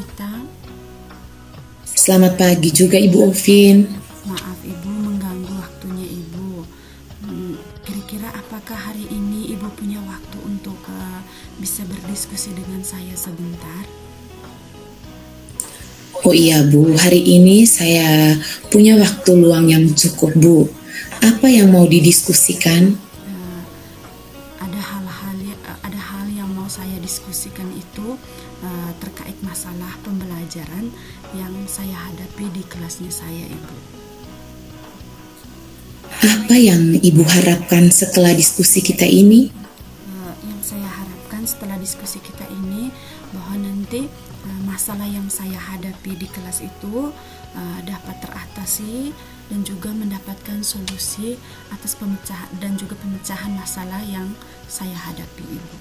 Anita. Selamat pagi juga Ibu Ovin. Maaf Ibu mengganggu waktunya Ibu. Kira-kira apakah hari ini Ibu punya waktu untuk bisa berdiskusi dengan saya sebentar? Oh iya Bu, hari ini saya punya waktu luang yang cukup Bu. Apa yang mau didiskusikan? Eh, ada hal yang mau saya diskusikan itu terkait masalah pembelajaran yang saya hadapi di kelasnya saya Ibu. Apa yang Ibu harapkan setelah diskusi kita ini? Yang saya harapkan setelah diskusi kita ini bahwa nanti masalah yang saya hadapi di kelas itu dapat teratasi dan juga mendapatkan solusi atas pemecahan masalah yang saya hadapi Ibu.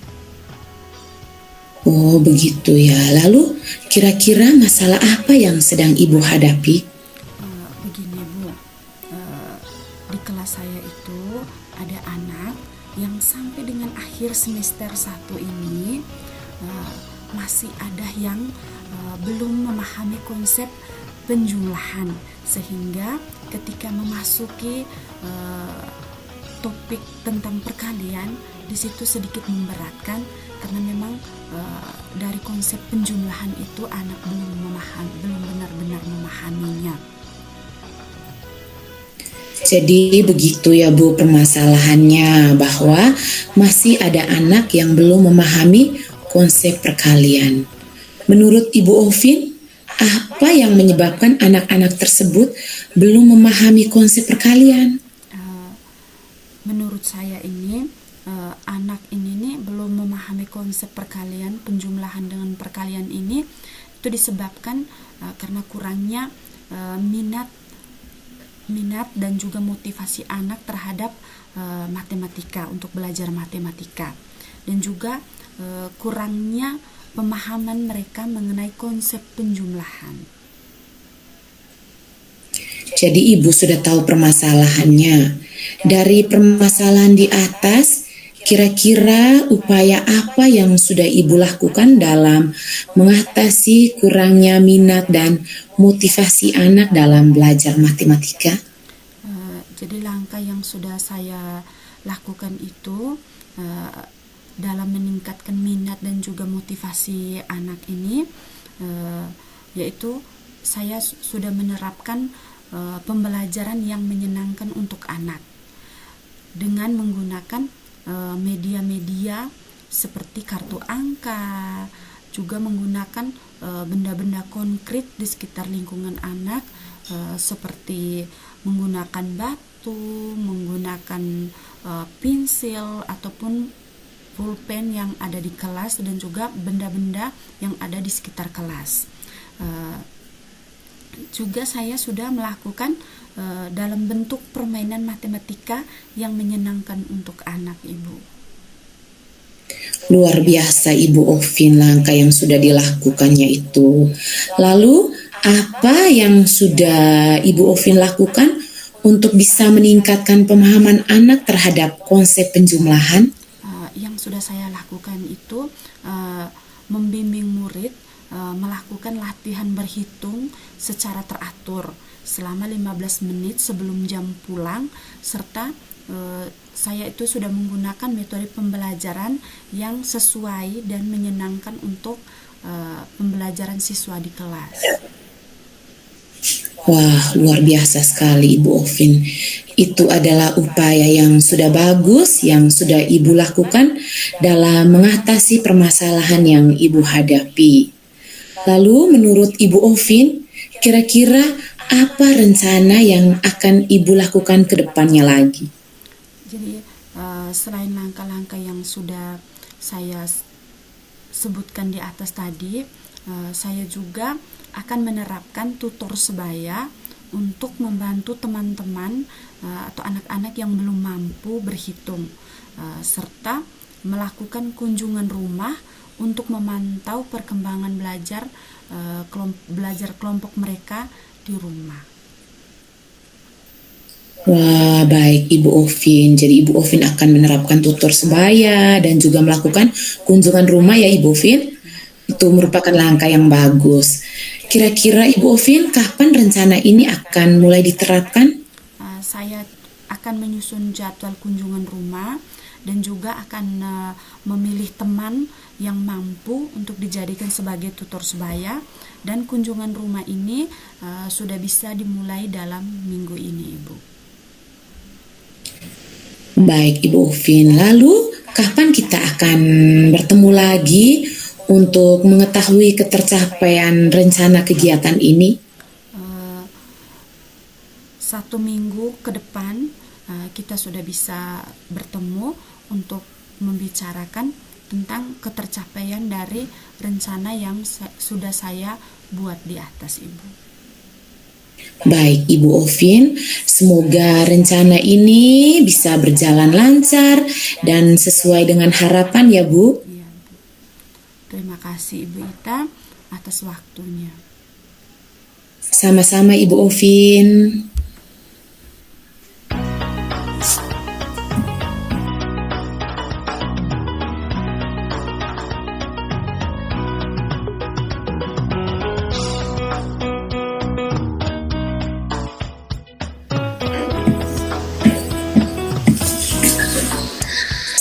Oh begitu ya, lalu kira-kira masalah apa yang sedang Ibu hadapi? Begini Bu, di kelas saya itu ada anak yang sampai dengan akhir semester 1 ini masih ada yang belum memahami konsep penjumlahan, sehingga ketika memasuki topik tentang perkalian di situ sedikit memberatkan karena memang dari konsep penjumlahan itu anak belum benar-benar memahaminya. Jadi begitu ya Bu permasalahannya, bahwa masih ada anak yang belum memahami konsep perkalian. Menurut Ibu Ovin, apa yang menyebabkan anak-anak tersebut belum memahami konsep perkalian? Menurut saya ini anak ini nih belum memahami konsep perkalian, penjumlahan dengan perkalian ini itu disebabkan karena kurangnya minat dan juga motivasi anak terhadap matematika, untuk belajar matematika, dan juga kurangnya pemahaman mereka mengenai konsep penjumlahan. Jadi Ibu sudah tahu permasalahannya. Dari permasalahan di atas, kira-kira upaya apa yang sudah Ibu lakukan dalam mengatasi kurangnya minat dan motivasi anak dalam belajar matematika? Jadi langkah yang sudah saya lakukan itu dalam meningkatkan minat dan juga motivasi anak ini, yaitu saya sudah menerapkan pembelajaran yang menyenangkan untuk anak dengan menggunakan media-media seperti kartu angka, juga menggunakan benda-benda konkret di sekitar lingkungan anak, seperti menggunakan batu, menggunakan pensil ataupun pulpen yang ada di kelas, dan juga benda-benda yang ada di sekitar kelas. Juga saya sudah melakukan dalam bentuk permainan matematika yang menyenangkan untuk anak Ibu. Luar biasa Ibu Ovin langkah yang sudah dilakukannya itu. Lalu apa yang sudah Ibu Ovin lakukan untuk bisa meningkatkan pemahaman anak terhadap konsep penjumlahan? Yang sudah saya lakukan itu membimbing murid melakukan latihan berhitung secara teratur selama 15 menit sebelum jam pulang, serta saya itu sudah menggunakan metode pembelajaran yang sesuai dan menyenangkan untuk pembelajaran siswa di kelas. Wah, luar biasa sekali Ibu Ovin. Itu adalah upaya yang sudah bagus yang sudah Ibu lakukan dalam mengatasi permasalahan yang Ibu hadapi. Lalu menurut Ibu Ovin, kira-kira apa rencana yang akan Ibu lakukan ke depannya lagi? Jadi selain langkah-langkah yang sudah saya sebutkan di atas tadi, saya juga akan menerapkan tutor sebaya untuk membantu teman-teman atau anak-anak yang belum mampu berhitung, serta melakukan kunjungan rumah untuk memantau perkembangan belajar kelompok mereka di rumah. Wah, baik Ibu Ovin. Jadi Ibu Ovin akan menerapkan tutor sebaya dan juga melakukan kunjungan rumah ya Ibu Ovin. itu merupakan langkah yang bagus. Kira-kira Ibu Ovin, kapan rencana ini akan mulai diterapkan? Saya akan menyusun jadwal kunjungan rumah dan juga akan memilih teman yang mampu untuk dijadikan sebagai tutor sebaya, dan kunjungan rumah ini sudah bisa dimulai dalam minggu ini, Ibu. Baik Ibu Ovin, lalu kapan kita akan bertemu lagi untuk mengetahui ketercapaian rencana kegiatan ini? 1 minggu ke depan kita sudah bisa bertemu untuk membicarakan tentang ketercapaian dari rencana yang sudah saya buat di atas, Ibu. Baik Ibu Ovin, semoga rencana ini bisa berjalan lancar dan sesuai dengan harapan ya Bu. Iya, Bu. Terima kasih Ibu Ita atas waktunya. Sama-sama Ibu Ovin.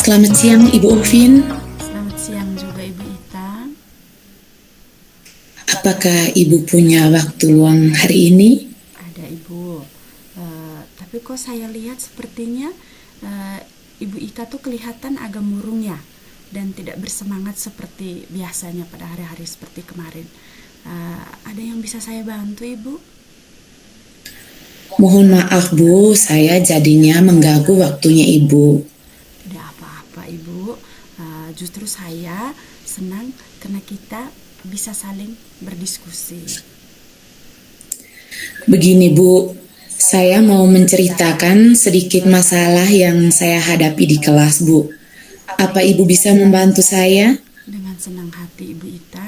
Selamat siang Ibu Ovin. Selamat siang juga Ibu Ita. Apakah Ibu punya waktu luang hari ini? Ada Ibu. Tapi kok saya lihat sepertinya Ibu Ita tuh kelihatan agak murung ya, dan tidak bersemangat seperti biasanya pada hari-hari seperti kemarin. Ada yang bisa saya bantu Ibu? Mohon maaf Bu, saya jadinya mengganggu waktunya Ibu. Tidak apa-apa Ibu, justru saya senang karena kita bisa saling berdiskusi. Begini Bu, saya mau menceritakan sedikit masalah yang saya hadapi di kelas Bu. Apa Ibu bisa membantu saya? Dengan senang hati Ibu Ita.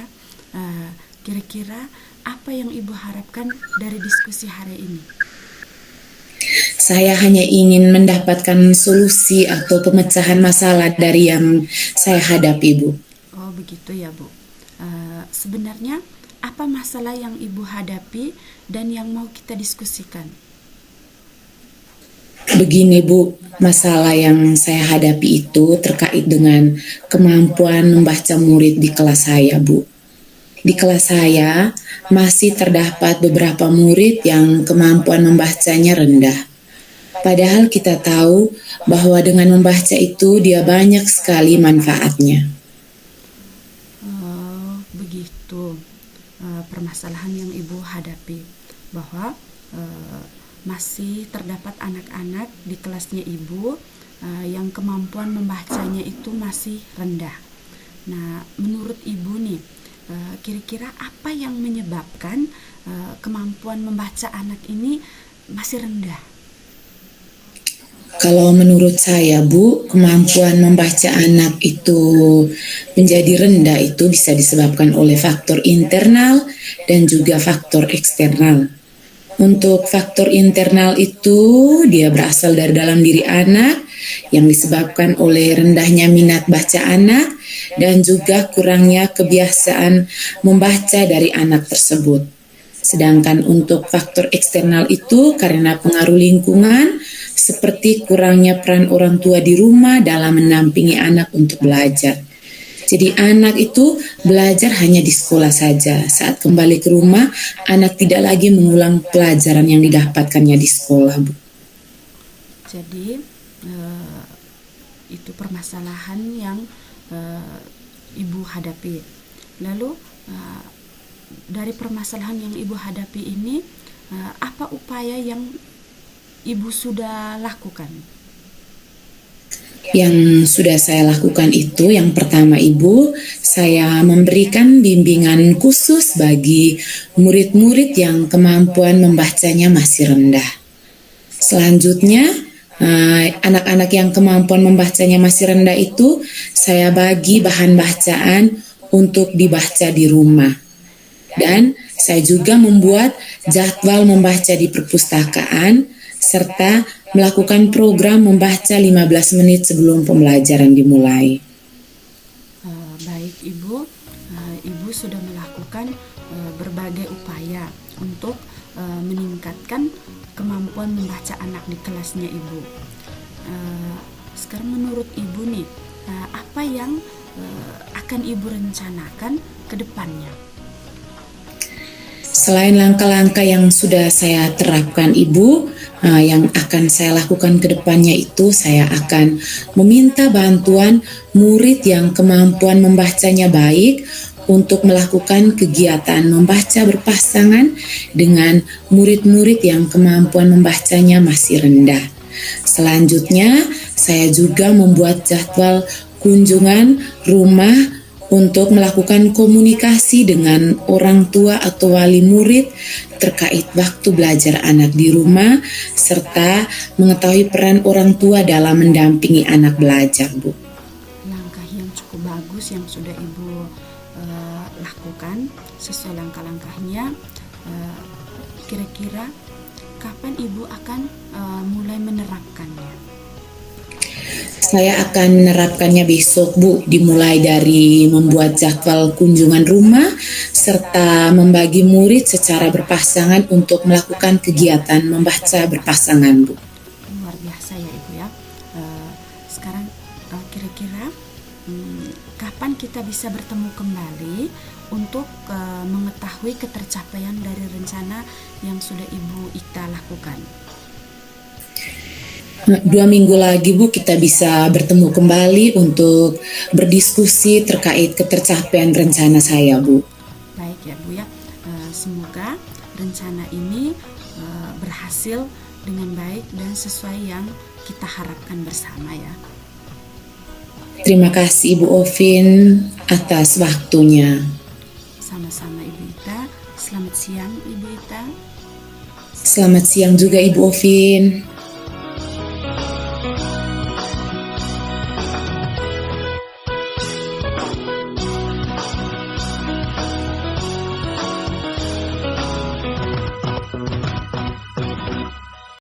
Kira-kira apa yang Ibu harapkan dari diskusi hari ini? Saya hanya ingin mendapatkan solusi atau pemecahan masalah dari yang saya hadapi Bu. Oh begitu ya Bu. Sebenarnya apa masalah yang Ibu hadapi dan yang mau kita diskusikan? Begini Bu, masalah yang saya hadapi itu terkait dengan kemampuan membaca murid di kelas saya Bu. Di kelas saya masih terdapat beberapa murid yang kemampuan membacanya rendah. Padahal kita tahu bahwa dengan membaca itu dia banyak sekali manfaatnya. Begitu permasalahan yang Ibu hadapi, bahwa masih terdapat anak-anak di kelasnya Ibu yang kemampuan membacanya itu masih rendah. Nah, menurut Ibu nih, kira-kira apa yang menyebabkan kemampuan membaca anak ini masih rendah? Kalau menurut saya Bu, kemampuan membaca anak itu menjadi rendah itu bisa disebabkan oleh faktor internal dan juga faktor eksternal. Untuk faktor internal itu dia berasal dari dalam diri anak yang disebabkan oleh rendahnya minat baca anak dan juga kurangnya kebiasaan membaca dari anak tersebut. Sedangkan untuk faktor eksternal itu karena pengaruh lingkungan seperti kurangnya peran orang tua di rumah dalam mendampingi anak untuk belajar. Jadi anak itu belajar hanya di sekolah saja. Saat kembali ke rumah, anak tidak lagi mengulang pelajaran yang didapatkannya di sekolah, Bu. Jadi itu permasalahan yang Ibu hadapi. Lalu dari permasalahan yang Ibu hadapi ini, apa upaya yang Ibu sudah lakukan? Yang sudah saya lakukan itu, yang pertama Ibu, saya memberikan bimbingan khusus bagi murid-murid yang kemampuan membacanya masih rendah. Selanjutnya, anak-anak yang kemampuan membacanya masih rendah itu, saya bagi bahan bacaan untuk dibaca di rumah. Dan saya juga membuat jadwal membaca di perpustakaan, serta melakukan program membaca 15 menit sebelum pembelajaran dimulai. Baik Ibu, Ibu sudah melakukan berbagai upaya untuk meningkatkan kemampuan membaca anak di kelasnya Ibu. Sekarang menurut Ibu nih, apa yang akan Ibu rencanakan ke depannya? Selain langkah-langkah yang sudah saya terapkan Ibu, yang akan saya lakukan ke depannya itu saya akan meminta bantuan murid yang kemampuan membacanya baik untuk melakukan kegiatan membaca berpasangan dengan murid-murid yang kemampuan membacanya masih rendah. Selanjutnya, saya juga membuat jadwal kunjungan rumah untuk melakukan komunikasi dengan orang tua atau wali murid terkait waktu belajar anak di rumah, serta mengetahui peran orang tua dalam mendampingi anak belajar, Bu. Langkah yang cukup bagus yang sudah Ibu lakukan sesuai langkah-langkahnya. Kira-kira kapan Ibu akan mulai menerapkannya? Saya akan menerapkannya besok, Bu, dimulai dari membuat jadwal kunjungan rumah serta membagi murid secara berpasangan untuk melakukan kegiatan membaca berpasangan, Bu. Luar biasa ya Ibu ya. Sekarang kira-kira kapan kita bisa bertemu kembali untuk mengetahui ketercapaian dari rencana yang sudah Ibu Ita lakukan? 2 minggu lagi, Bu, kita bisa bertemu kembali untuk berdiskusi terkait ketercapaian rencana saya, Bu. Baik ya Bu ya, semoga rencana ini berhasil dengan baik dan sesuai yang kita harapkan bersama ya. Terima kasih Ibu Ovin atas waktunya. Sama-sama Ibu Ita. Selamat siang Ibu Ita. Selamat siang juga Ibu Ovin.